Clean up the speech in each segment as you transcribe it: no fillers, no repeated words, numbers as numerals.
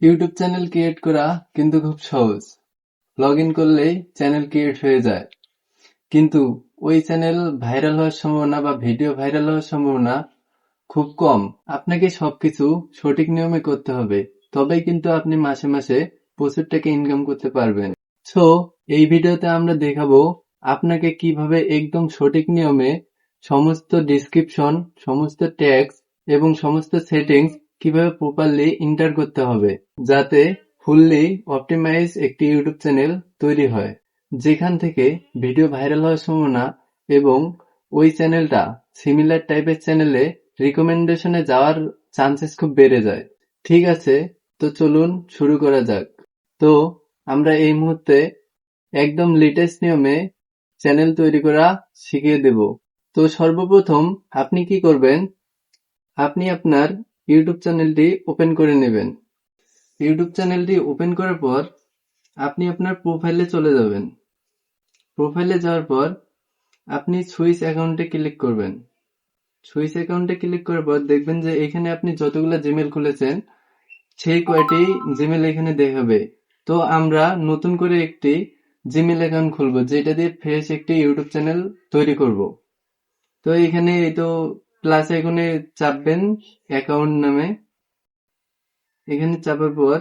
YouTube channel create করা কিন্তু খুব সহজ। লগ ইন করলেই চ্যানেল ক্রিয়েট হয়ে যায়, কিন্তু ওই চ্যানেল ভাইরাল হওয়ার সম্ভাবনা বা ভিডিও ভাইরাল হওয়ার সম্ভাবনা খুব কম। আপনাকে সবকিছু সঠিক নিয়মে করতে হবে, তবেই কিন্তু আপনি মাসে মাসে প্রচুর টাকা ইনকাম করতে পারবেন। সো এই ভিডিওতে আমরা দেখাবো আপনাকে কিভাবে একদম সঠিক নিয়মে সমস্ত ডিসক্রিপশন, সমস্ত ট্যাগস এবং সমস্ত সেটিংস কিভাবে প্রপারলি এন্টার করতে হবে, যাতে ফুললি অপটিমাইজ একটি ইউটিউব চ্যানেল তৈরি হয়, যেখান থেকে ভিডিও ভাইরাল হওয়ার সম্ভাবনা এবং ওই চ্যানেলটা সিমিলার টাইপের চ্যানেলে রিকমেন্ডেশনে যাওয়ার চান্সেস খুব বেড়ে যায়। ঠিক আছে, তো চলুন শুরু করা যাক। তো আমরা এই মুহূর্তে একদম লেটেস্ট নিয়মে চ্যানেল তৈরি করা শিখিয়ে দেব। তো সর্বপ্রথম আপনি কি করবেন, আপনি আপনার ইউটিউব চ্যানেলটি ওপেন করে নেবেন। ইউটিউব চ্যানেলটি ওপেন করার পর আপনি আপনার প্রোফাইলে চলে যাবেন। প্রোফাইলে যাওয়ার পর আপনি সুইচ অ্যাকাউন্টে ক্লিক করবেন। সুইচ অ্যাকাউন্টে ক্লিক করার পর দেখবেন যে এখানে আপনি যতগুলো জিমেল খুলেছেন সেই কয়টি জিমেল এখানে দেখাবে। তো আমরা নতুন করে একটি জিমেল অ্যাকাউন্ট খুলবো, যেটা দিয়ে ফ্রেশ একটি ইউটিউব চ্যানেল তৈরি করব। তো এখানে এই তো প্লাস আইকনে চাপবেন অ্যাকাউন্ট নামে। এখানে চাপার পর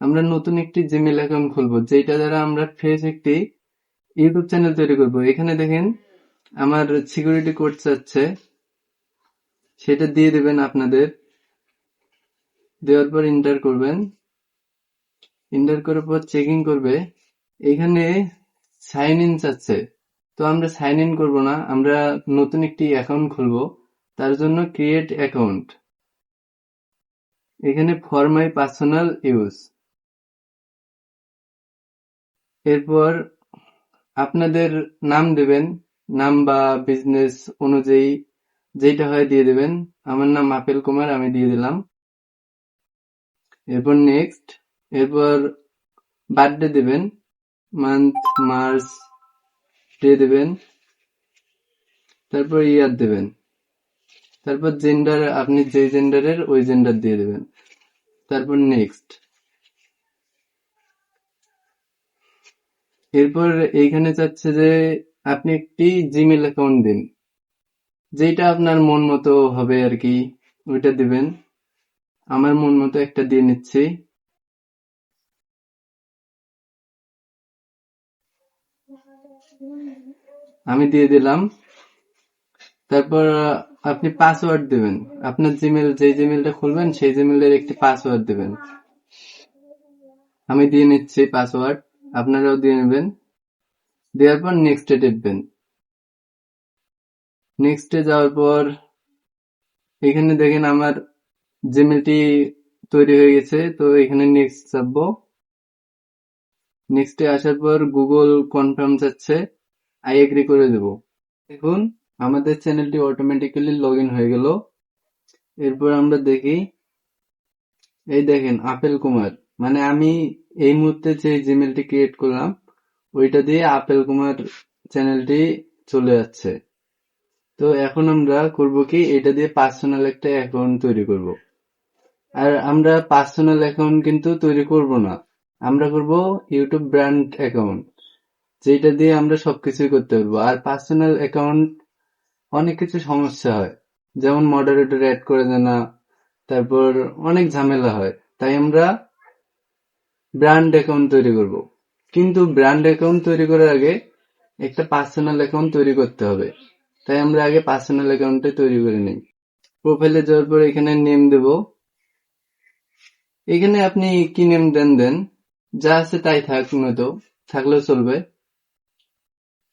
আমরা নতুন একটি জিমেল অ্যাকাউন্ট খুলবো, যেটা দ্বারা আমরা ফ্রেশ একটি ইউটিউব চ্যানেল তৈরি করব। এখানে দেখেন আমার সিকিউরিটি কোড চাচ্ছে, সেটা দিয়ে দেবেন আপনাদের। দেওয়ার পর এন্টার করবেন। এন্টার করার পর চেকিং করবে। এখানে সাইন ইন চাচ্ছে, তো আমরা সাইন ইন করবো না, আমরা নতুন একটি অ্যাকাউন্ট খুলবো। তার জন্য ক্রিয়েট অ্যাকাউন্ট, এখানে ফর মাই পার্সোনাল ইউজ। এরপর আপনাদের নাম দেবেন, নাম বা বিজনেস অনুযায়ী যেটা হয় দিয়ে দেবেন। আমার নাম আপেল কুমার, আমি দিয়ে দিলাম। এরপর নেক্সট। এরপর বার্থডে দেবেন, মান্থ মার্চ দিয়ে দেবেন। তারপর ইয়ার দেবেন। তারপর জেন্ডার, আপনি যে জেন্ডারের ওই জেন্ডার দিয়ে দেবেন। তারপর নেক্সট। এরপর এইখানে চাচ্ছে যে আপনি একটি জিমেল অ্যাকাউন্ট দিন, যেটা আপনার মন মতো হবে আর কি, ওইটা দিবেন। আমার মন মতো একটা দিয়ে নিচ্ছি। আমি দিয়ে দিলাম। তারপর আপনি পাসওয়ার্ড দিবেন। আপনার জিমেল, যে জিমেলটা খুলবেন সেই জিমেলের একটি পাসওয়ার্ড দিবেন। আমি দিয়ে নিচ্ছি পাসওয়ার্ড, আপনারাও দিয়ে নেবেন। দেওয়ার পর নেক্সটে টিপবেন। নেক্সটে যাওয়ার পর এখানে দেখেন আমার জিমেলটি তৈরি হয়ে গেছে, তো এখানে নেক্সট চাপবো। নেক্সটে আসার পর গুগল কনফার্ম চাচ্ছে, আই এগ্রি করে দেব। দেখুন আমাদের চ্যানেলটি অটোমেটিক্যালি লগ ইন হয়ে গেল। এরপর আমরা দেখি, এই দেখেন আপেল কুমার, মানে আমি এই মুহূর্তে যে জিমেলটি ক্রিয়েট করলাম ওইটা দিয়ে আপেল কুমার চ্যানেলটি চলে যাচ্ছে। তো এখন আমরা করব কি, এটা দিয়ে পার্সোনাল একটা অ্যাকাউন্ট তৈরি করব। আর আমরা পার্সোনাল অ্যাকাউন্ট কিন্তু তৈরি করব না, আমরা করব ইউটিউব ব্র্যান্ড অ্যাকাউন্ট, যেটা দিয়ে আমরা সবকিছুই করতে পারবো। আর পার্সোনাল অ্যাকাউন্ট অনেক কিছু সমস্যা হয়, যেমন মডারেটর অ্যাড করে দেয় না, তারপর অনেক ঝামেলা হয়। তাই আমরা ব্র্যান্ড অ্যাকাউন্ট তৈরি করব। কিন্তু ব্র্যান্ড অ্যাকাউন্ট তৈরি করার আগে একটা পার্সোনাল অ্যাকাউন্ট তৈরি করতে হবে, তাই আমরা আগে পার্সোনাল অ্যাকাউন্টটা তৈরি করে নিই। প্রোফাইলে যাওয়ার পর এখানে নেম দেব। এখানে আপনি কি নেম দেন, যা আছে তাই থাক, নয়তো থাকলেও চলবে।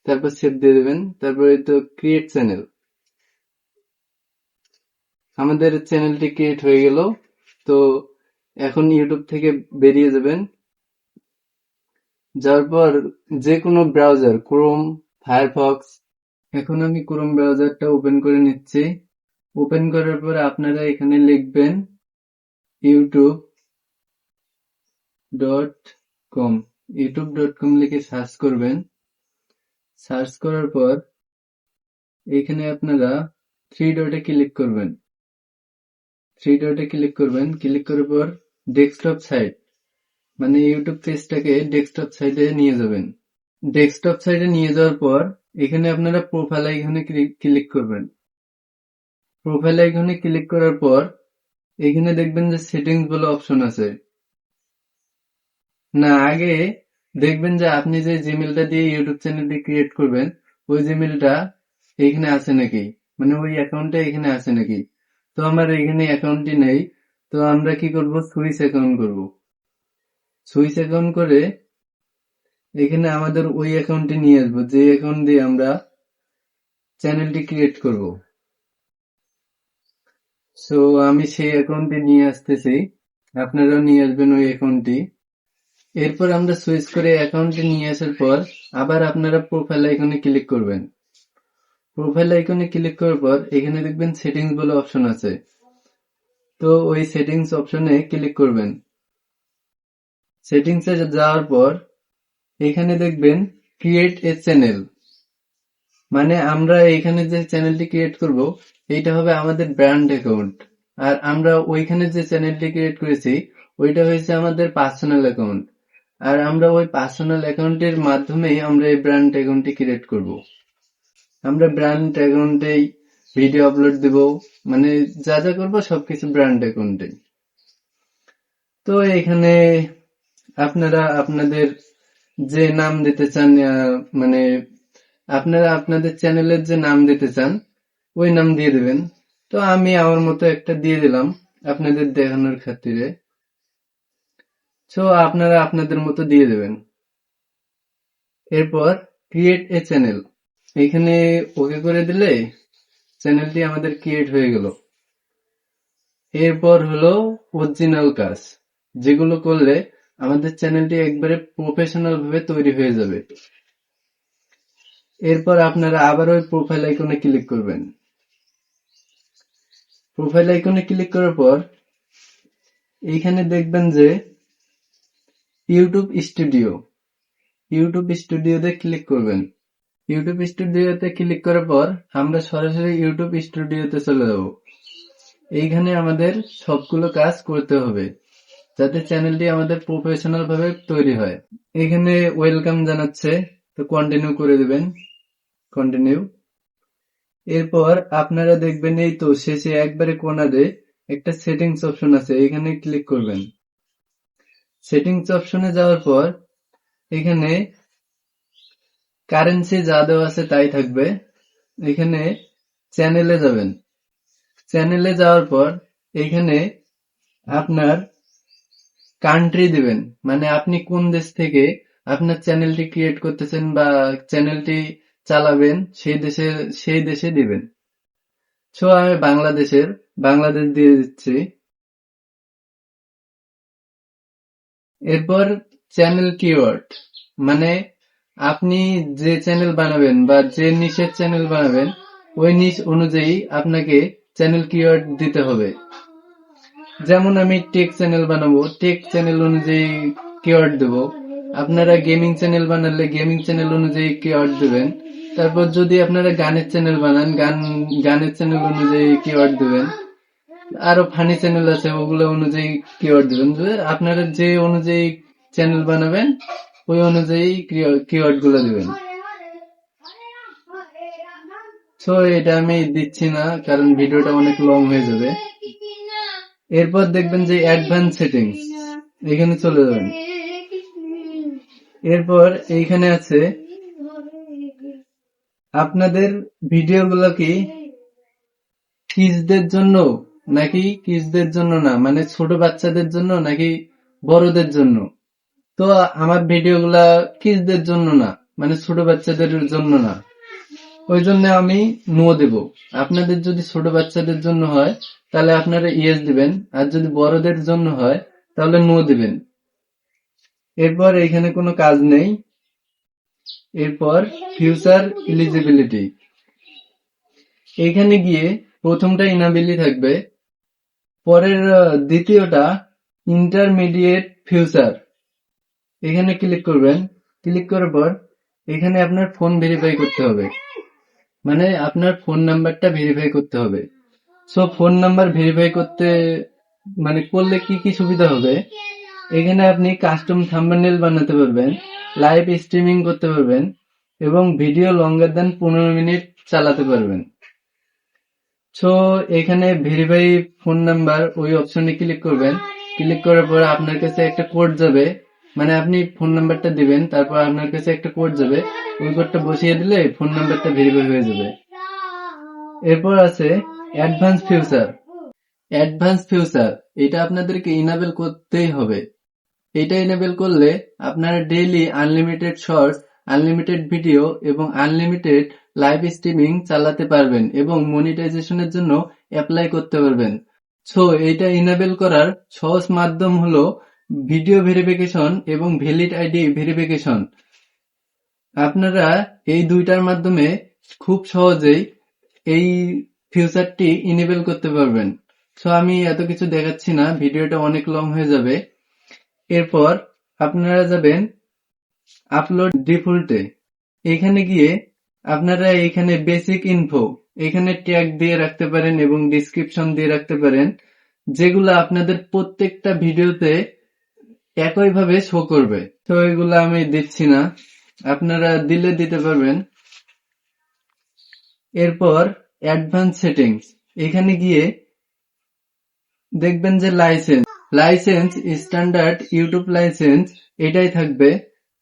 তারপর সেভ দিয়ে দেবেন। তারপর এই তো ক্রিয়েট চ্যানেল, আমাদের চ্যানেলটি ক্রিয়েট হয়ে গেল। তো এখন ইউটিউব থেকে বেরিয়ে যাবেন। যাওয়ার পর যে কোনো ব্রাউজার, ক্রোম, ফায়ারফক্স, এখন আমি ক্রোম ব্রাউজারটা ওপেন করে নিচ্ছি। ওপেন করার পর আপনারা এখানে লিখবেন youtube.com, youtube.com লিখে সার্চ করবেন। সার্চ করার পর এখানে আপনারা থ্রি ডটে ক্লিক করবেন। থ্রি ডটে ক্লিক করবেন। ক্লিক করার পর ডেস্কটপ সাইট মানে ইউটিউব পেজটাকে ডেস্কটপ সাইটে নিয়ে যাবেন। ডেস্কটপ সাইটে নিয়ে যাওয়ার পর এখানে আপনারা প্রোফাইল আইকনে ক্লিক করবেন। প্রোফাইল আইকনে ক্লিক করার পর এখানে দেখবেন যে সেটিংস বলে অপশন আছে। না, আগে দেখবেন যে আপনি যে জিমেলটা দিয়ে ইউটিউব চ্যানেলটি ক্রিয়েট করবেন ওই জিমেলটা এখানে আছে নাকি, মানে ওই অ্যাকাউন্টটা এখানে আছে নাকি। তো আমার এখানে অ্যাকাউন্টটি নেই, তো আমরা কি করব, সুইচ অ্যাকাউন্ট করব। সুইচ অ্যাকাউন্ট করে এখানে আমাদের ওই অ্যাকাউন্টটি নিয়ে আসবো যে অ্যাকাউন্ট দিয়ে আমরা চ্যানেলটি ক্রিয়েট করব। সো আমি সেই অ্যাকাউন্টটি নিয়ে আসতেছি, আপনারাও নিয়ে আসবেন ওই অ্যাকাউন্টটি। এরপর আমরা সুইচ করে অ্যাকাউন্টে নিয়ে আসার পর আবার আপনারা প্রোফাইল আইকনে ক্লিক করবেন। প্রোফাইল আইকনে ক্লিক করার পর এখানে দেখবেন সেটিংস বলে অপশন আছে, তো ওই সেটিংস অপশনে ক্লিক করবেন। সেটিংসে যাওয়ার পর এখানে দেখবেন ক্রিয়েট এ চ্যানেল, মানে আমরা এখানে যে চ্যানেলটি ক্রিয়েট করব এইটা হবে আমাদের ব্র্যান্ড অ্যাকাউন্ট, আর আমরা ওইখানে যে চ্যানেলটি ক্রিয়েট করেছি ওইটা হয়েছে আমাদের পার্সোনাল অ্যাকাউন্ট, আর আমরা ওই পার্সোনাল অ্যাকাউন্টের মাধ্যমেই আমরা এই ব্র্যান্ড অ্যাকাউন্টটি ক্রিয়েট করব। আমরা ব্র্যান্ড অ্যাকাউন্টেই ভিডিও আপলোড দেব, মানে যা যা করবো সবকিছু ব্র্যান্ড অ্যাকাউন্টে। তো এখানে আপনারা আপনাদের যে নাম দিতে চান, মানে আপনারা আপনাদের চ্যানেলের যে নাম দিতে চান ওই নাম দিয়ে দেবেন। তো আমি আমার মতো একটা দিয়ে দিলাম আপনাদের দেখানোর খাতিরে। তো আপনারা আপনাদের মতো দিয়ে দেবেন। এরপর ক্রিয়েট এ চ্যানেল এখানে ওকে করে দিলে চ্যানেলটি আমাদের ক্রিয়েট হয়ে গেল। এরপর হলো অরিজিনাল কাজ, যেগুলো করলে আমাদের চ্যানেলটি একবারে প্রফেশনাল ভাবে তৈরি হয়ে যাবে। এরপর আপনারা আবার ওই প্রোফাইল আইকনে ক্লিক করবেন। প্রোফাইল আইকনে ক্লিক করার পর এইখানে দেখবেন যে ইউটিউব স্টুডিও, ইউটিউব স্টুডিওতে ক্লিক করবেন। ইউটিউব স্টুডিওতে ক্লিক করার পর আমরা সরাসরি ইউটিউব স্টুডিওতে চলে যাব। এইখানে আমাদের সবগুলো কাজ করতে হবে যাতে চ্যানেলটি আমাদের প্রফেশনাল ভাবে তৈরি হয়। এখানে ওয়েলকাম জানাচ্ছে, তো কন্টিনিউ করে দিবেন, কন্টিনিউ। এরপর আপনারা দেখবেন এই তো শেষে একবারে কোণাতে একটা সেটিংস অপশন আছে, এখানে ক্লিক করবেন। সেটিংস অপশনে যাওয়ার পর এখানে কারেন্সি যা দেওয়া আছে তাই থাকবে। এখানে চ্যানেলে যাবেন। চ্যানেলে যাওয়ার পর এখানে আপনার কান্ট্রি দিবেন, মানে আপনি কোন দেশ থেকে আপনার চ্যানেলটি ক্রিয়েট করতেছেন বা চ্যানেলটি চালাবেন সেই দেশে দিবেন। সো আমি বাংলাদেশ দিয়ে দিচ্ছি। এরপর চ্যানেল কিওয়ার্ড, মানে আপনি যে চ্যানেল বানাবেন বা যে নিশের চ্যানেল বানাবেন ওই নিশ অনুযায়ী আপনাকে চ্যানেল কিওয়ার্ড দিতে হবে। যেমন আমি টেক চ্যানেল বানাবো, টেক চ্যানেল অনুযায়ী কিওয়ার্ড দেবো। আপনারা গেমিং চ্যানেল বানালে গেমিং চ্যানেল অনুযায়ী কিওয়ার্ড দেবেন। তারপর যদি আপনারা গানের চ্যানেল বানান গানের চ্যানেল অনুযায়ী কিওয়ার্ড দেবেন। আরো ফানি চ্যানেল আছে ওগুলো অনুযায়ী কিওয়ার্ড দেবেন। আপনারা যে অনুযায়ী চ্যানেল বানাবেন ওই অনুযায়ী কিওয়ার্ড গুলো দেবেন। তো এটা আমি দিচ্ছি না কারণ ভিডিওটা অনেক লং হয়ে যাবে। এরপর দেখবেন যে অ্যাডভান্স সেটিংস, এখানে চলে যাবেন। এরপর এইখানে আছে আপনাদের ভিডিওগুলো কি কিডসদের জন্য নাকি কিডসদের জন্য না, মানে ছোট বাচ্চাদের জন্য নাকি বড়দের জন্য। তো আমার ভিডিওগুলা কিডসদের জন্য না, মানে ছোট বাচ্চাদের জন্য না, ওই জন্য আমি নো দেব। আপনাদের যদি ছোট বাচ্চাদের জন্য হয় তাহলে আপনারা ইয়েস দিবেন, আর যদি বড়দের জন্য হয় তাহলে নো দিবেন। এরপর এখানে কোনো কাজ নেই। এরপর ফিউচার এলিজিবিলিটি, এখানে গিয়ে প্রথমটা ইনাবিলি থাকবে, পরের দ্বিতীয়টা ইন্টারমিডিয়েট ফিউচার, এখানে ক্লিক করবেন। ক্লিক করার পর এখানে আপনার ফোন ভেরিফাই করতে হবে, মানে আপনার ফোন নাম্বারটা ভেরিফাই করতে হবে। সো ফোন নাম্বার ভেরিফাই করতে মানে করলে কি কি সুবিধা হবে, এখানে আপনি কাস্টম থাম্বনেল বানাতে পারবেন, লাইভ স্ট্রিমিং করতে পারবেন এবং ভিডিও লঙ্গার দেন 15 মিনিট চালাতে পারবেন। সো এখানে ভেরিফাই ফোন নাম্বার ওই অপশনে ক্লিক করবেন। ক্লিক করার পর আপনার কাছে একটা কোড যাবে, মানে আপনি ফোন নাম্বারটা দিবেন, তারপর আপনার কাছে একটা কোড যাবে, ওই কোডটা বসিয়ে দিলে ফোন নাম্বারটা ভেরিফাই হয়ে যাবে। এরপর আছে অ্যাডভান্স ফিউচার। অ্যাডভান্স ফিউচার এটা আপনাদেরকে ইনেবল করতেই হবে। এটা ইনেবল করলে আপনারা daily unlimited shorts, unlimited video এবং আনলিমিটেড লাইভ স্ট্রিমিং চালাতে পারবেন এবং মনিটাইজেশনের জন্য অ্যাপ্লাই করতে পারবেন। সো এটা ইনেবল করার সহজ মাধ্যম হলো ভিডিও ভেরিফিকেশন এবং ভ্যালিড আইডি ভেরিফিকেশন। আপনারা এই দুইটার মাধ্যমে খুব সহজেই এই ফিউচারটি ইনেবল করতে পারবেন। সো আমি এত কিছু দেখাচ্ছি না, ভিডিওটা অনেক লং হয়ে যাবে। এরপর আপনারা যাবেন আপলোড ডিফল্টে। এখানে গিয়ে আপনারা এখানে বেসিক ইনফো এখানে ট্যাগ দিয়ে রাখতে পারেন এবং ডিসক্রিপশন দিয়ে রাখতে পারেন, যেগুলো আপনাদের প্রত্যেকটা ভিডিওতে একইভাবে শো করবে। তো এগুলো আমি দিচ্ছি না, আপনারা দিলে দিতে পারবেন। এরপর অ্যাডভান্স সেটিংস, এখানে গিয়ে দেখবেন যে লাইসেন্স স্ট্যান্ডার্ড ইউটিউব লাইসেন্স এটাই থাকবে।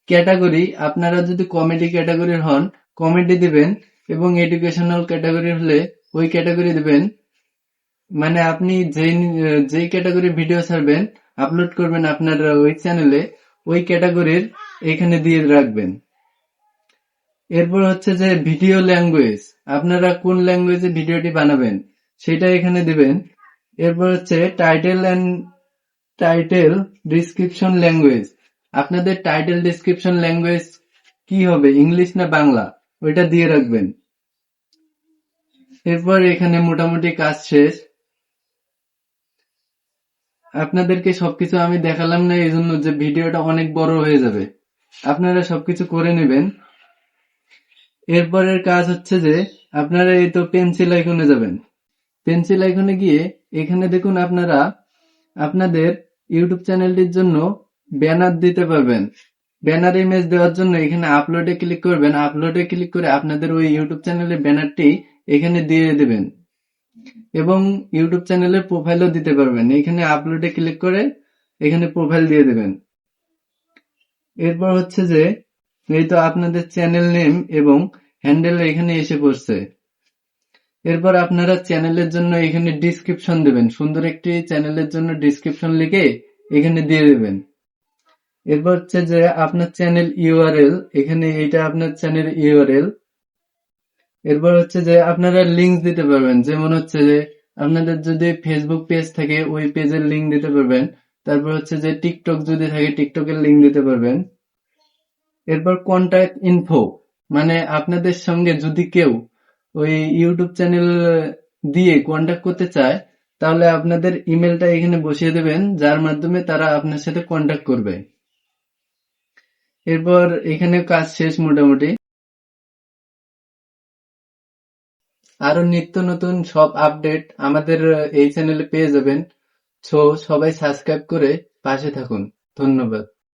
ক্যাটাগরি আপনারা যদি কমেডি ক্যাটাগরির হন কমেডি দিবেন এবং এডুকেশনাল ক্যাটাগরি হলে ওই ক্যাটাগরি দিবেন। মানে আপনি যেই ক্যাটাগরির ভিডিও ছাড়বেন, আপলোড করবেন আপনার ওই চ্যানেলে, ওই ক্যাটাগরির এখানে দিয়ে রাখবেন। এরপর হচ্ছে যে ভিডিও ল্যাঙ্গুয়েজ, আপনারা কোন ল্যাঙ্গুয়েজে ভিডিওটি বানাবেন সেটা এখানে দিবেন। এরপর হচ্ছে টাইটেল ডিসক্রিপশন ল্যাঙ্গুয়েজ, আপনাদের টাইটেল ডিসক্রিপশন ল্যাঙ্গুয়েজ কি হবে, ইংলিশ না বাংলা, ওইটা দিয়ে রাখবেন। এরপর এখানে মোটামুটি কাজ শেষ। আপনাদেরকে সবকিছু আমি দেখালাম না এই জন্য যে ভিডিওটা অনেক বড় হয়ে যাবে, আপনারা সবকিছু করে নেবেন। এরপরের কাজ হচ্ছে যে আপনারা এই তো পেন্সিল আইকনে যাবেন। পেন্সিল আইকনে গিয়ে এখানে দেখুন আপনারা আপনাদের ইউটিউব চ্যানেলটির জন্য ব্যানার দিতে পারবেন। ব্যানার ইমেজ দেওয়ার জন্য এখানে আপলোডে ক্লিক করবেন। আপলোডে ক্লিক করে আপনাদের ওই ইউটিউব চ্যানেলের ব্যানারটি এখানে দিয়ে দেবেন এবং ইউটিউব চ্যানেলের প্রোফাইলও দিতে পারবেন। এখানে আপলোডে ক্লিক করে এখানে প্রোফাইল দিয়ে দেবেন। এরপর হচ্ছে যে এই তো আপনাদের চ্যানেল নেম এবং হ্যান্ডেল এখানে এসে পড়ছে। এরপর আপনারা চ্যানেলের জন্য এখানে ডিসক্রিপশন দেবেন, সুন্দর একটি চ্যানেলের জন্য ডিসক্রিপশন লিখে এখানে দিয়ে দেবেন। এরপর হচ্ছে যে আপনার চ্যানেল ইউআরএল, এখানে এটা আপনার চ্যানেল ইউআরএল। এরপর হচ্ছে যে আপনারা লিঙ্ক দিতে পারবেন, যেমন হচ্ছে যে আপনাদের যদি ফেসবুক পেজ থাকে ওই পেজের লিঙ্ক দিতে পারবেন। তারপর হচ্ছে যে টিকটক যদি থাকে টিকটকের লিঙ্ক দিতে পারবেন। এরপর কন্ট্যাক্ট ইনফো, মানে আপনাদের সঙ্গে যদি কেউ ওই ইউটিউব চ্যানেল দিয়ে কন্ট্যাক্ট করতে চায় তাহলে আপনাদের ইমেলটা এখানে বসিয়ে দেবেন, যার মাধ্যমে তারা আপনার সাথে কন্ট্যাক্ট করবে। এরপর এখানে কাজ শেষ মোটামুটি। আরো নিত্য নতুন সব আপডেট আমাদের এই চ্যানেলে পেয়ে যাবেন। সো সবাই সাবস্ক্রাইব করে পাশে থাকুন। ধন্যবাদ।